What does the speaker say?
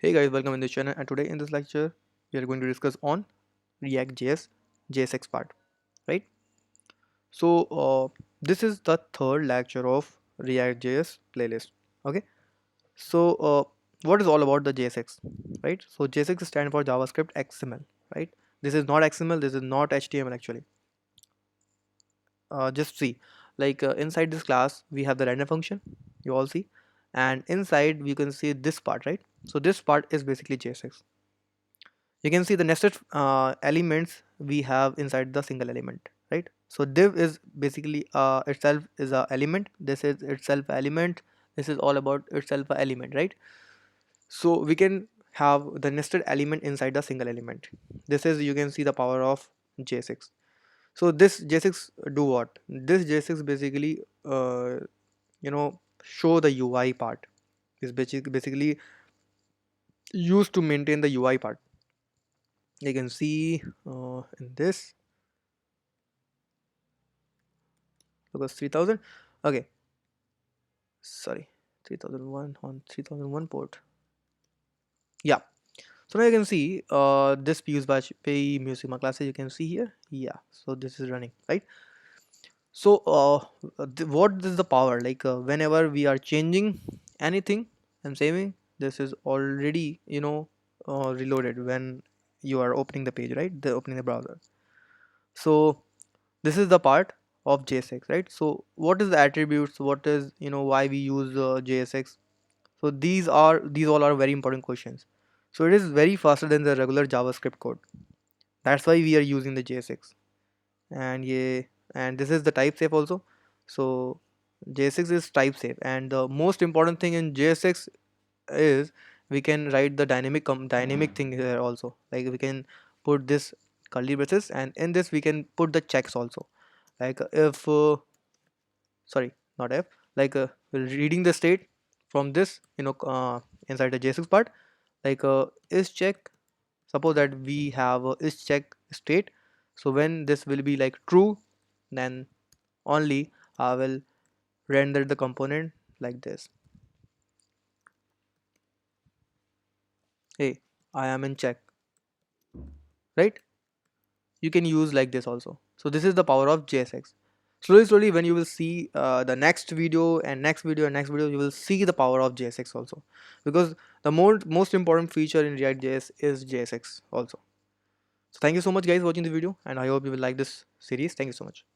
Hey guys, welcome in this channel, and today in this lecture we are going to discuss on React.js JSX part, right? This is the third lecture of React.js playlist. Okay, so what is all about the JSX, right? So JSX stands for JavaScript XML, right? This is not XML, this is not HTML actually. Just see, inside this class we have the render function, you all see, and inside we can see this part, right? So this part is basically JSX. You can see the nested elements we have inside the single element, right? So div is basically itself is a element, this is itself a element, this is all about itself a element, right? So we can have the nested element inside the single element. This is, you can see the power of JSX. So this JSX do what? This JSX basically show the UI part. Is basically used to maintain the UI part. You can see in this, because 3000, okay, sorry, 3001 on 3001 port. Yeah, so now you can see this Puse batch pay music my classes, you can see here. Yeah, so this is running, right? So what is the power, whenever we are changing anything and saving, this is already reloaded when you are opening the page, right? The opening the browser. So this is the part of JSX, right? So what is the attributes, what is, why we use JSX? So these all are very important questions. So it is very faster than the regular JavaScript code, that's why we are using the JSX. And yeah, and this is the type safe also. So JSX is type safe, and the most important thing in JSX is we can write the dynamic thing here also, like we can put this curly braces, and in this we can put the checks also, like if sorry, not if, we're reading the state from this, inside the JSX part, is check, suppose that we have a is check state. So when this will be like true, then only I will render the component like this. Hey, I am in check, right? You can use like this also. So this is the power of JSX. Slowly when you will see the next video and next video and next video, you will see the power of JSX also, because the most important feature in React.js is JSX also. So thank you so much guys for watching the video, and I hope you will like this series. Thank you so much.